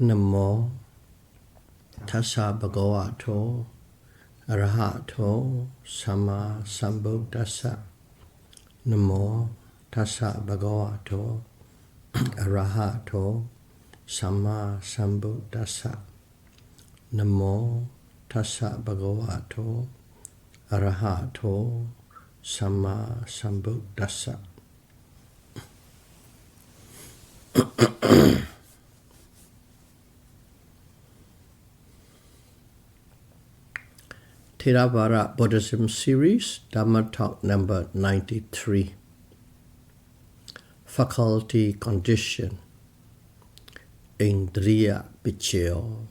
Namo Tassa Bhagavato Arahato Sama Sambuddhassa. Namo Tassa Bhagavato Arahato Sama Sambuddhassa. Namo Tassa Bhagavato Arahato Sama Sambuddhassa. Theravada Buddhism series, Dhamma talk number 93. Faculty condition. Indriya Paccayo.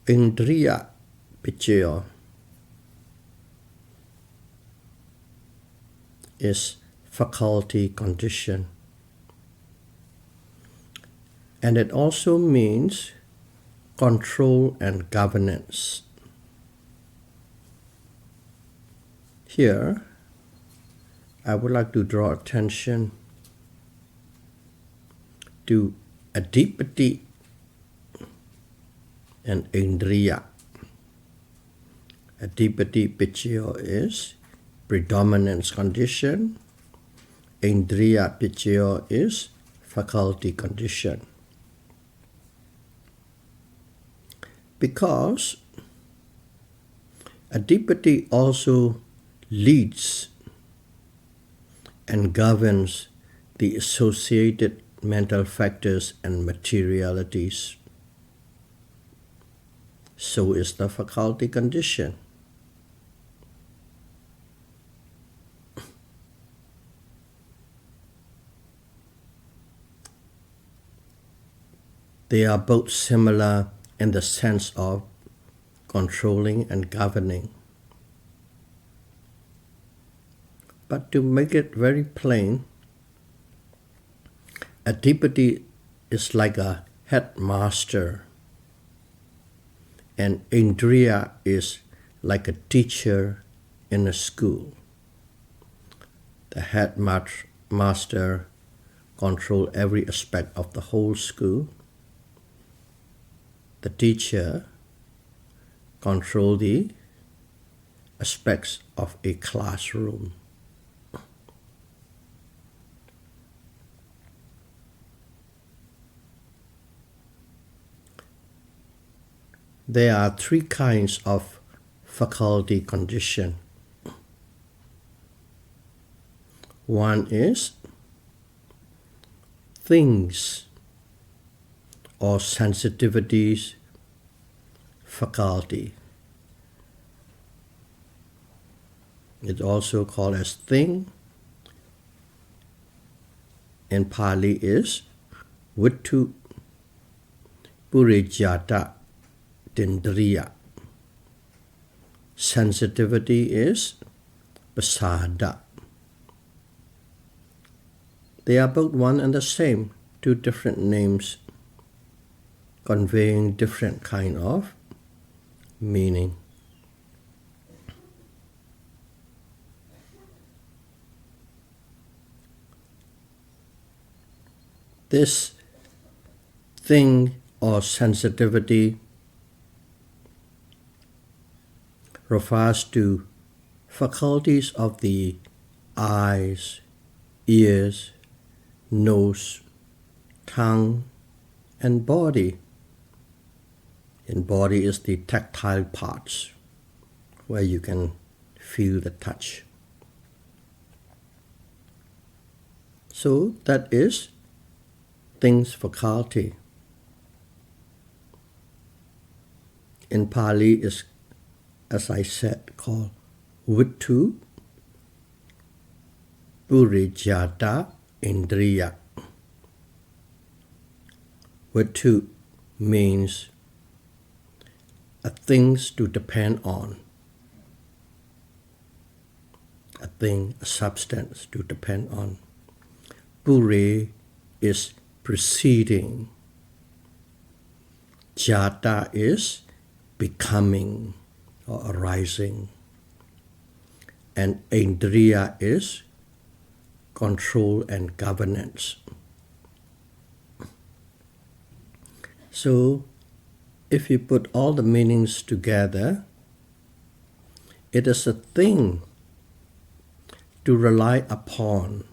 Indriya Paccayo is faculty condition. And it also means control and governance. Here, I would like to draw attention to adipati and indriya. Adipati Paccayo is predominance condition. Indriya Paccayo is faculty condition. Because adipati also leads and governs the associated mental factors and materialities. So is the faculty condition. They are both similar in the sense of controlling and governing. But to make it very plain, adipati is like a headmaster, and indriya is like a teacher in a school. The headmaster controls every aspect of the whole school. The teacher controls the aspects of a classroom. There are three kinds of faculty condition. One is things or sensitivities faculty. It's also called as thing. In Pali is vittu purijata tindriya. Sensitivity is pasada. They are both one and the same, two different names conveying different kind of meaning. This thing or sensitivity refers to faculties of the eyes, ears, nose, tongue, and body. And body is the tactile parts where you can feel the touch. So that is things faculty. In Pali is, as I said, called vittu purijata indriya. Vittu means a things to depend on. A thing, a substance to depend on. Puri is preceding. Jata is becoming or arising. and Indriya is control and governance. So, if you put all the meanings together, it is a thing to rely upon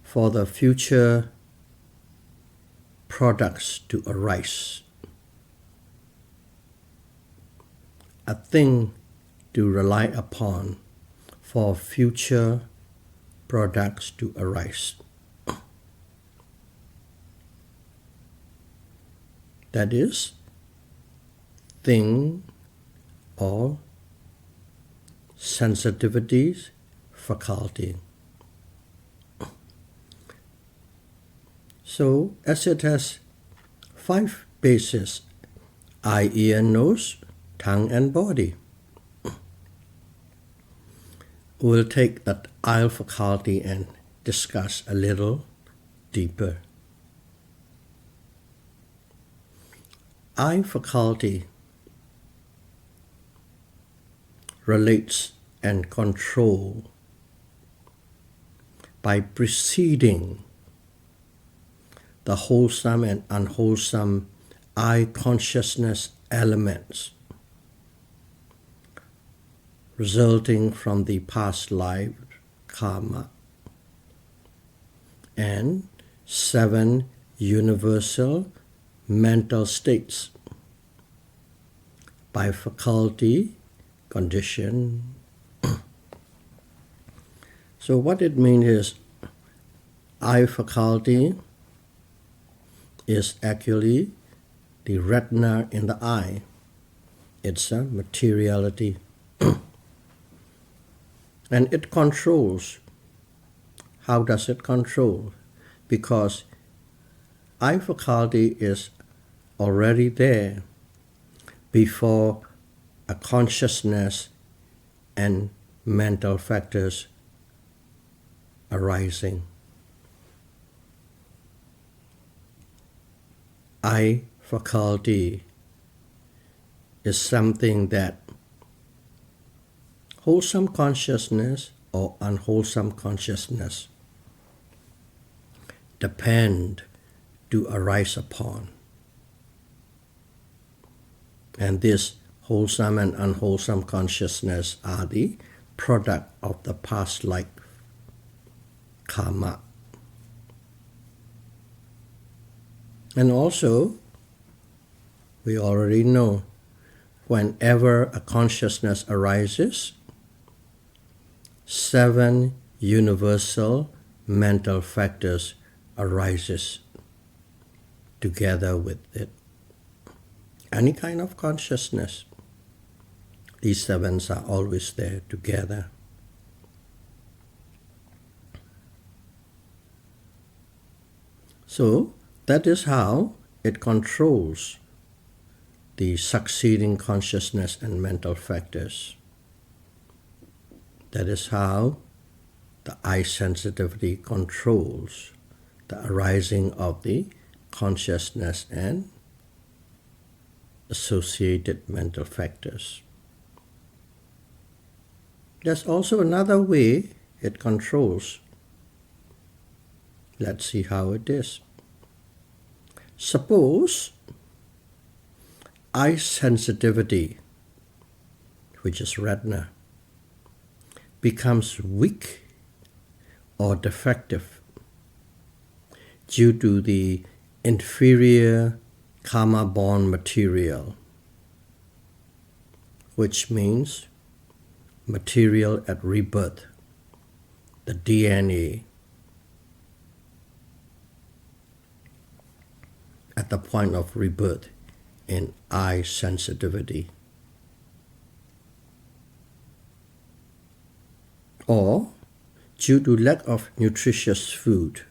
for the future products to arise. A thing to rely upon for future products to arise. That is, thing or sensitivities, faculty. So, as it has 5 bases: eye, ear, nose, tongue, and body. We'll take that eye faculty and discuss a little deeper. Eye faculty relates and control by preceding the wholesome and unwholesome eye consciousness elements resulting from the past life karma and 7 universal mental states by faculty, condition. So what it means is eye faculty is actually the retina in the eye. It's a materiality. And it controls. How does it control? Because eye faculty is already there before a consciousness and mental factors arising. Eye faculty is something that wholesome consciousness or unwholesome consciousness depend to arise upon. And this wholesome and unwholesome consciousness are the product of the past life karma. And also, we already know whenever a consciousness arises, 7 universal mental factors arises together with it. Any kind of consciousness, these 7 are always there together. So that is how it controls the succeeding consciousness and mental factors. That is how the eye sensitivity controls the arising of the consciousness and associated mental factors. There's also another way it controls. Let's see how it is. Suppose eye sensitivity, which is retina, becomes weak or defective due to the inferior karma-born material, which means material at rebirth, the DNA, at the point of rebirth in eye sensitivity. Or due to lack of nutritious food,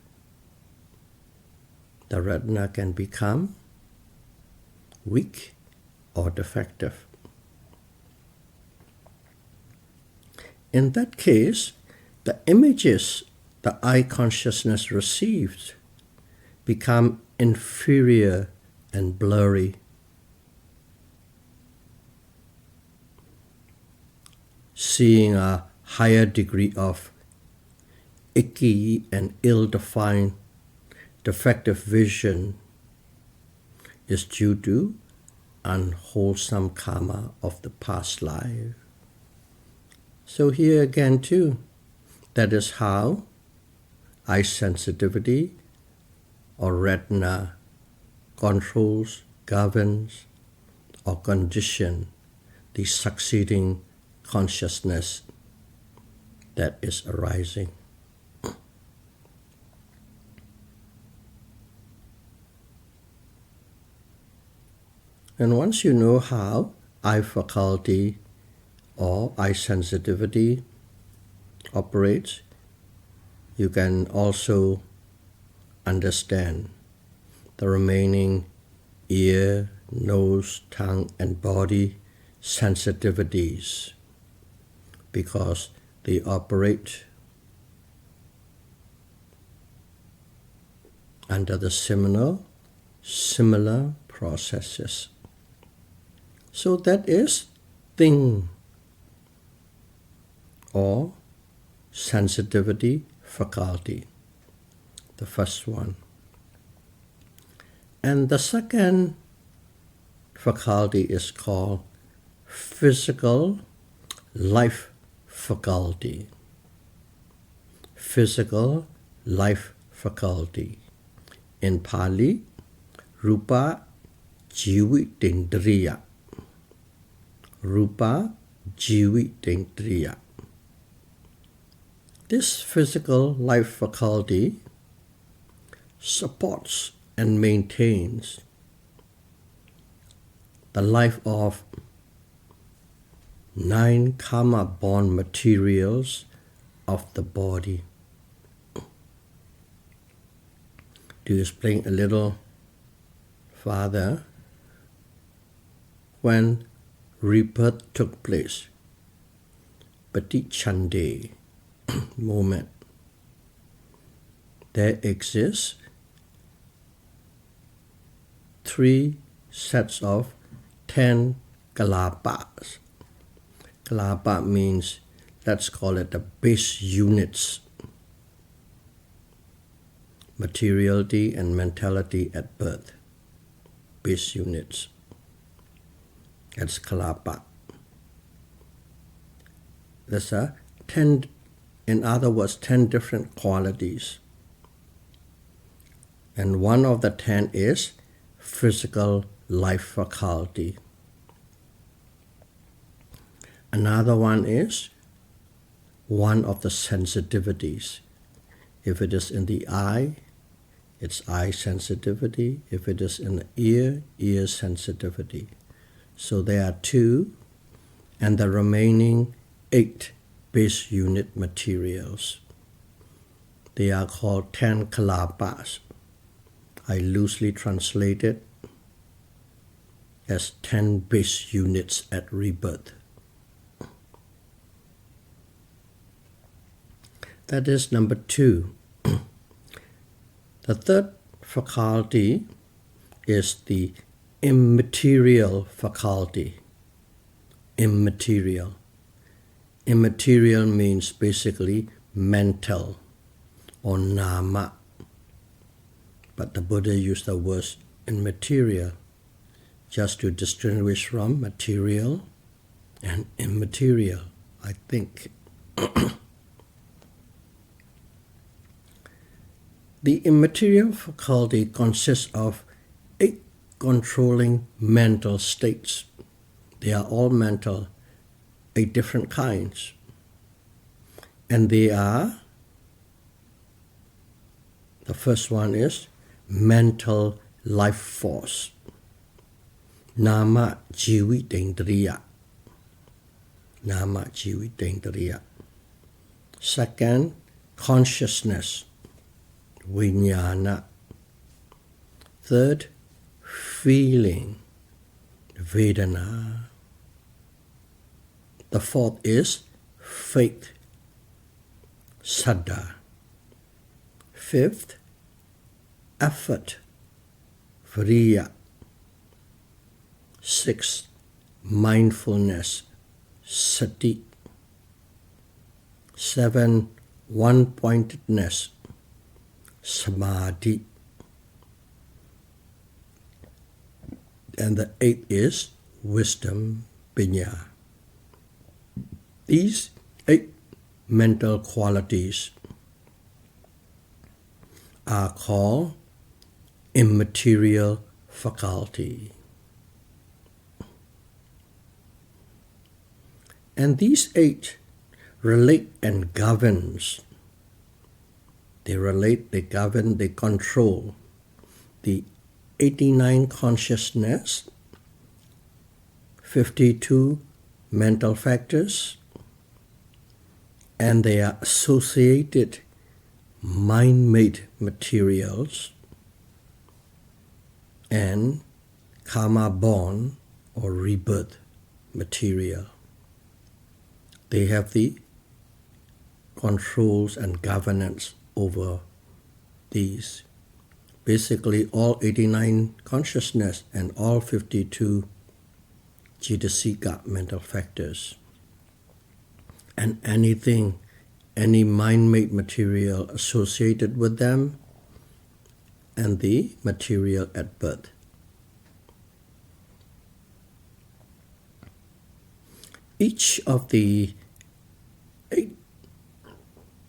the retina can become weak or defective. In that case, the images the eye consciousness receives become inferior and blurry. seeing a higher degree of icky and ill-defined defective vision is due to unwholesome karma of the past life. So here again too, that is how eye sensitivity or retina controls, governs, or conditions the succeeding consciousness that is arising. And once you know how eye faculty or eye sensitivity operates, you can also understand the remaining ear, nose, tongue, and body sensitivities, because they operate under the similar processes. So that is thing or sensitivity faculty, the first one. And the second faculty is called physical life faculty. Physical life faculty. In Pali, Rupa Jivitindriya. Rupa Jivitindriya. This physical life faculty supports and maintains the life of 9 karma-born materials of the body. To explain a little further, when rebirth took place, Patichande moment, there exists 3 sets of 10 kalapas. Kalapa means, let's call it the base units. Materiality and mentality at birth. Base units. That's kalapa. There's 10, in other words, 10 different qualities. And one of the 10 is physical life faculty. Another one is one of the sensitivities. If it is in the eye, it's eye sensitivity. If it is in the ear, ear sensitivity. So there are 2, and the remaining 8 base unit materials. They are called 10 kalapas. I loosely translate it as 10 base units at rebirth. That is number 2. The third faculty is the immaterial faculty. Immaterial. Immaterial means basically mental or nama. But the Buddha used the word immaterial just to distinguish from material and immaterial, I think. The immaterial faculty consists of 8 controlling mental states. They are all mental, 8 different kinds. And they are, the first one is mental life force. Nama Jivitindriya. Nama Jivitindriya. Second, consciousness. Vijnana. Third, feeling. Vedana. The fourth is faith. Saddha. Fifth, effort. Vriya. Sixth, mindfulness. Sati. 7, one-pointedness, samadhi. And the 8 is wisdom, pinya. These 8 mental qualities are called immaterial faculty. And these 8 relate and governs. They relate, they govern, they control the 89 consciousness, 52 mental factors, and they are associated mind-made materials and karma-born or rebirth material. They have the controls and governance over these. Basically, all 89 consciousness and all 52 Cetasika mental factors. And anything, any mind-made material associated with them, and the material at birth. Each of the 8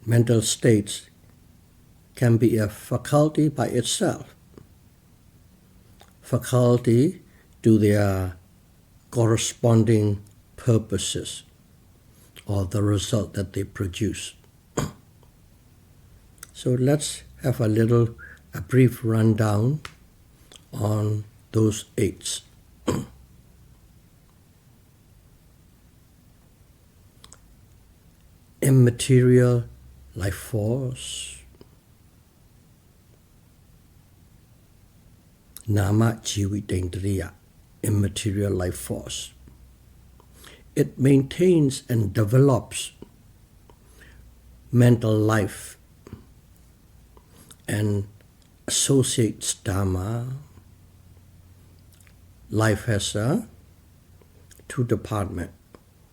mental states can be a faculty by itself. Faculty to their corresponding purposes or the result that they produce. So let's have a brief rundown on those 8s. Immaterial life force, Nama Indriya, immaterial life force. It maintains and develops mental life and associates Dharma. Life has 2 departments.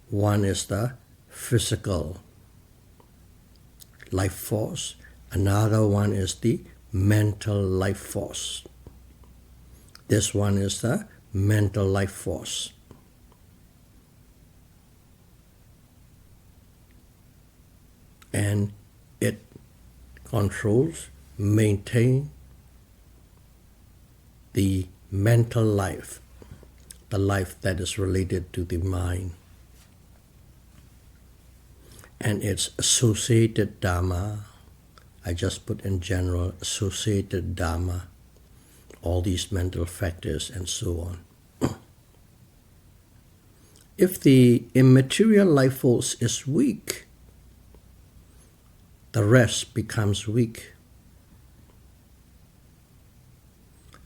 One is the physical life force. Another one is the mental life force. This one is the mental life force. And it controls, maintains the mental life, the life that is related to the mind. And its associated Dharma, I just put in general, associated Dharma, all these mental factors and so on. If the immaterial life force is weak, the rest becomes weak.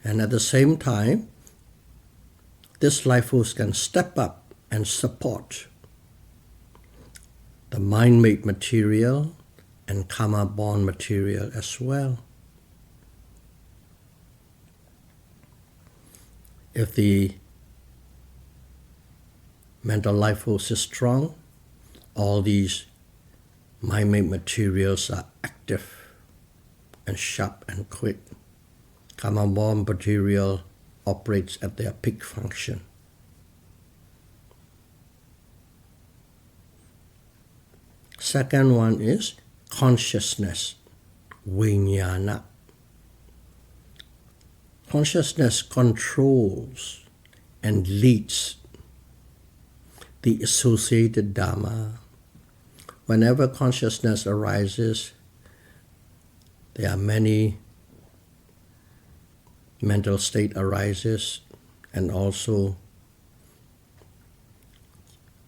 And at the same time, this life force can step up and support the mind-made material and karma-born material as well. If the mental life force is strong, all these mind-made materials are active and sharp and quick. Karma-born material operates at their peak function. Second one is consciousness, vijnana. Consciousness controls and leads the associated Dharma. Whenever consciousness arises, there are many mental state arises, and also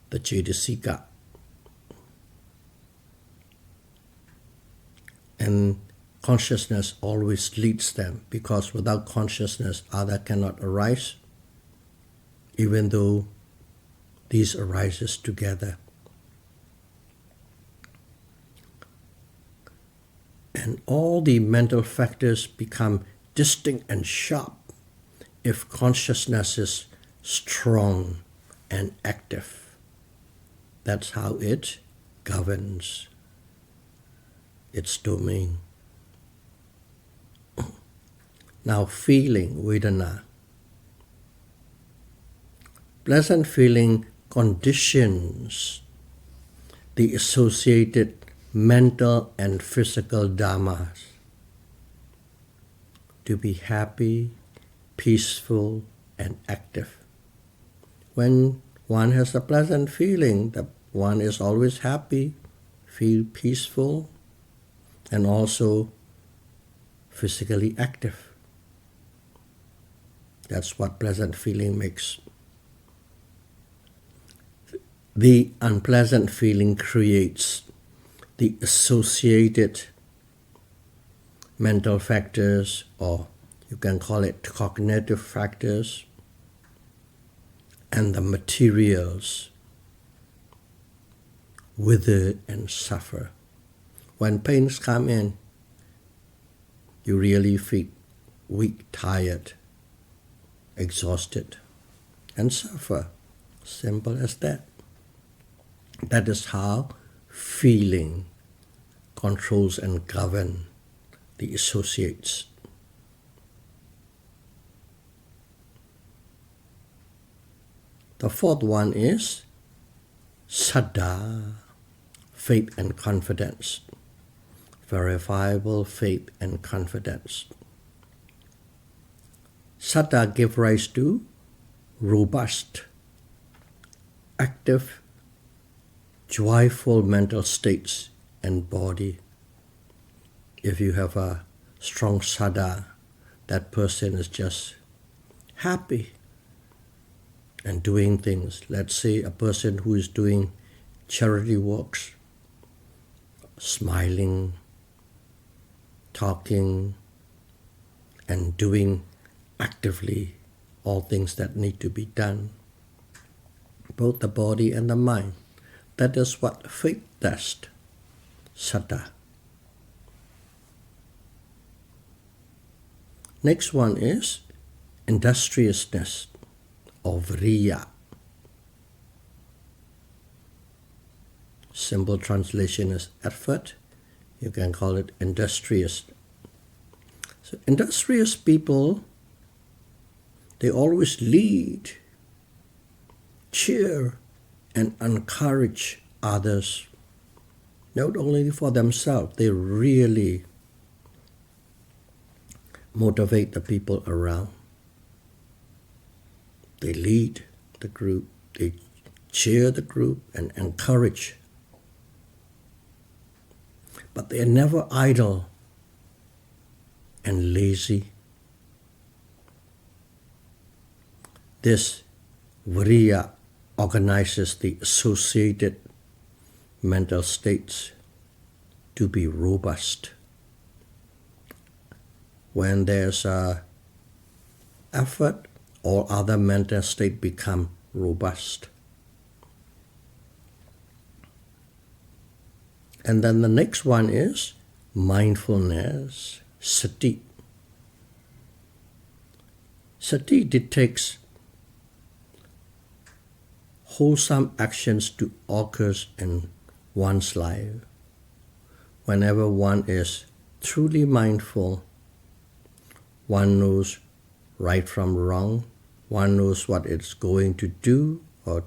the Cetasika. And consciousness always leads them, because without consciousness, other cannot arise, even though these arises together. And all the mental factors become distinct and sharp if consciousness is strong and active. That's how it governs. its domain. Now feeling, Vedana. Pleasant feeling conditions the associated mental and physical dharmas to be happy, peaceful, and active. When one has a pleasant feeling, that one is always happy, feel peaceful, and also physically active. That's what pleasant feeling makes. The unpleasant feeling creates the associated mental factors, or you can call it cognitive factors, and the materials wither and suffer. When pains come in, you really feel weak, tired, exhausted, and suffer. Simple as that. That is how feeling controls and governs the associates. The fourth one is saddha, faith and confidence. Verifiable faith and confidence. Saddha gives rise to robust, active, joyful mental states and body. If you have a strong saddha, that person is just happy and doing things. Let's say a person who is doing charity works, smiling, talking, and doing actively all things that need to be done, both the body and the mind. That is what faith does, saddha. Next one is industriousness, or vriya. Simple translation is effort. You can call it industrious. So industrious people, they always lead, cheer, and encourage others. Not only for themselves, they really motivate the people around. They lead the group, they cheer the group and encourage. But they are never idle and lazy. This vriya organizes the associated mental states to be robust. When there's a effort, all other mental states become robust. And then the next one is mindfulness, sati. Sati detects wholesome actions to occur in one's life. Whenever one is truly mindful, one knows right from wrong, one knows what it's going to do or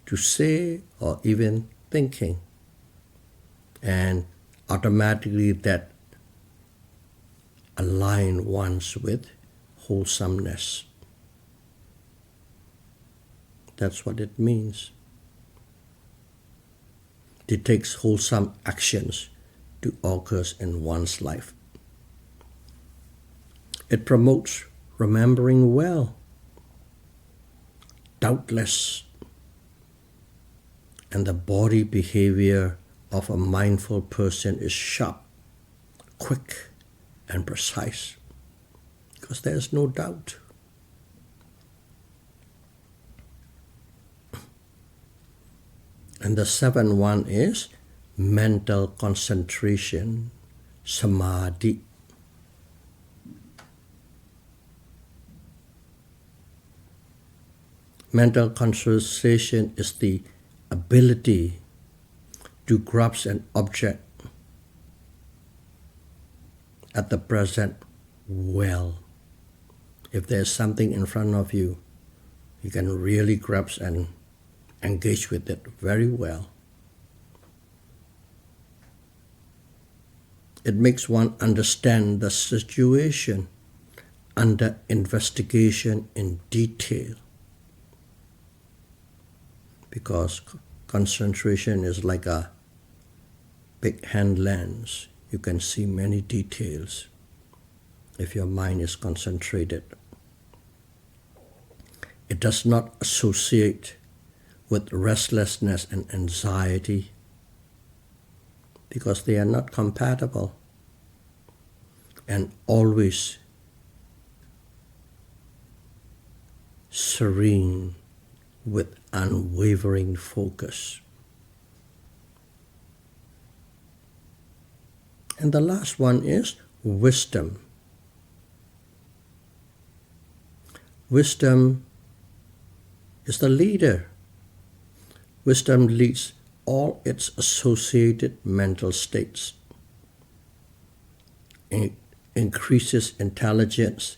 to say or even thinking. And automatically that aligns one's with wholesomeness. That's what it means. It takes wholesome actions to occur in one's life. It promotes remembering well, doubtless, and the body behavior of a mindful person is sharp, quick, and precise, because there is no doubt. And the seventh one is mental concentration, samadhi. Mental concentration is the ability to grasp an object at the present well. If there's something in front of you, you can really grasp and engage with it very well. It makes one understand the situation under investigation in detail, because concentration is like a big hand lens. You can see many details if your mind is concentrated. It does not associate with restlessness and anxiety because they are not compatible, and always serene with unwavering focus. And the last one is wisdom. Wisdom is the leader. Wisdom leads all its associated mental states. It increases intelligence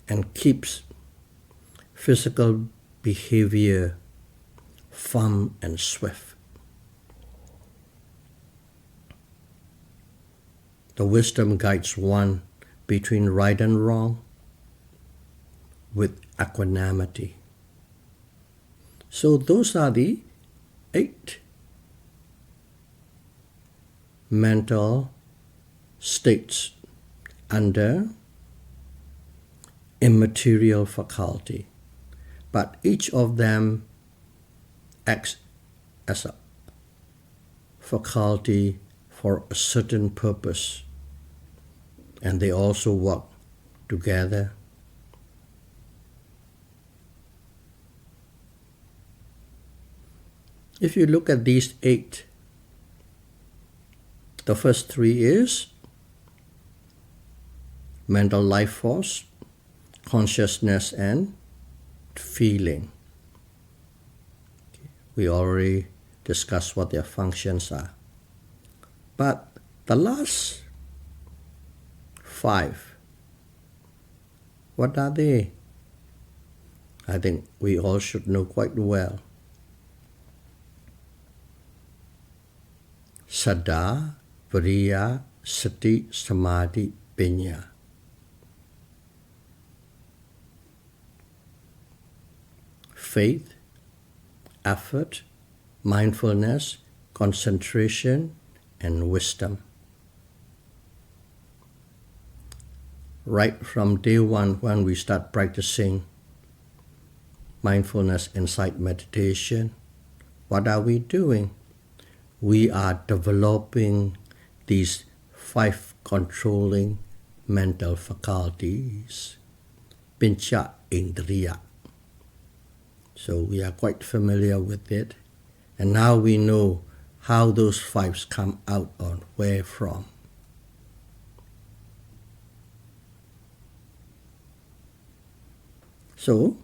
and keeps physical behavior firm and swift. The wisdom guides one between right and wrong with equanimity. So those are the 8 mental states under immaterial faculty. But each of them acts as a faculty for a certain purpose, and they also work together. If you look at these 8, the first 3 is mental life force, consciousness, and feeling. We already discussed what their functions are. But the last 5, what are they? I think we all should know quite well. Saddha, Viriya, Sati, Samadhi, Panya. Faith, effort, mindfulness, concentration, and wisdom. Right from day one, when we start practicing mindfulness insight meditation, what are we doing? We are developing these 5 controlling mental faculties, Pincha Indriya. So we are quite familiar with it, and now we know how those 5s come out or where from. So,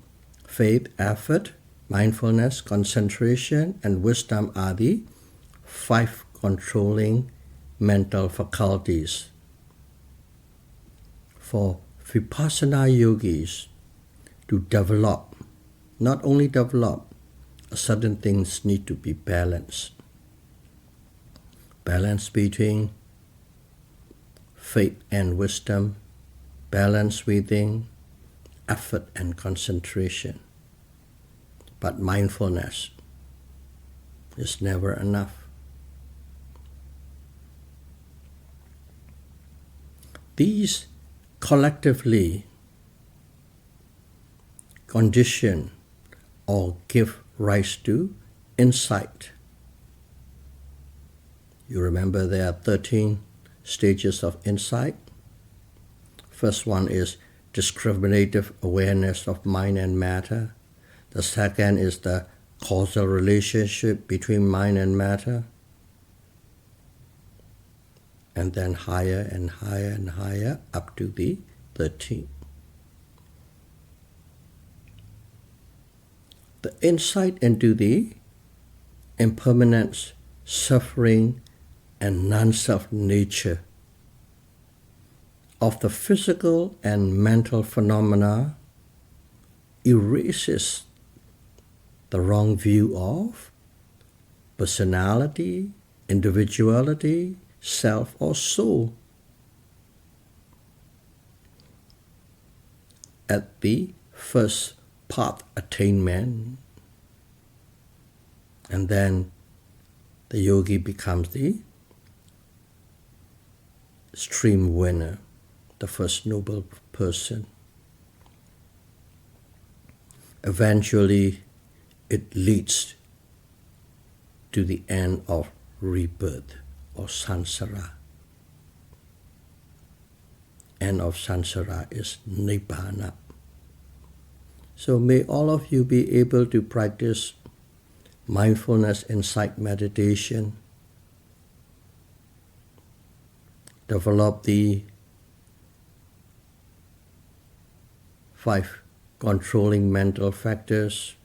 faith, effort, mindfulness, concentration, and wisdom are the 5 controlling mental faculties. For Vipassana yogis to develop, not only develop, certain things need to be balanced. Balance between faith and wisdom, balance within effort and concentration. But mindfulness is never enough. These collectively condition or give rise to insight. You remember there are 13 stages of insight. First one is discriminative awareness of mind and matter. The second is the causal relationship between mind and matter. And then higher and higher and higher up to the 13th. The insight into the impermanence, suffering, and non-self nature of the physical and mental phenomena erases the wrong view of personality, individuality, self, or soul. At the first path attainment, and then the yogi becomes the stream winner, the first noble person. Eventually, it leads to the end of rebirth or samsara. End of samsara is nibbana. So may all of you be able to practice mindfulness insight meditation, develop the 5 controlling mental factors.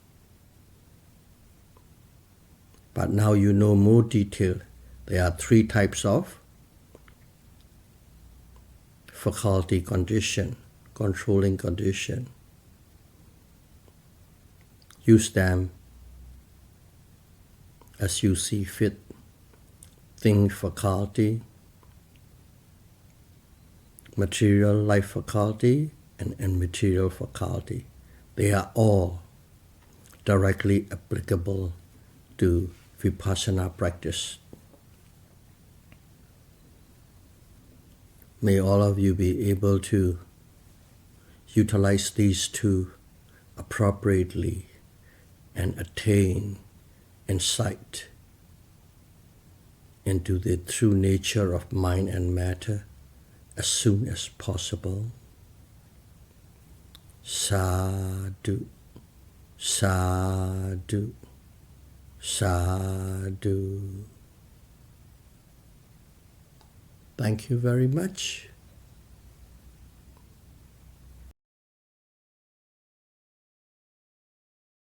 But now you know more detail. There are 3 types of faculty condition, controlling condition. Use them as you see fit. Think faculty, material life faculty, and immaterial faculty. They are all directly applicable to Vipassana practice. May all of you be able to utilize these 2 appropriately and attain insight into the true nature of mind and matter as soon as possible. Sadhu, sadhu, sadhu. Thank you very much.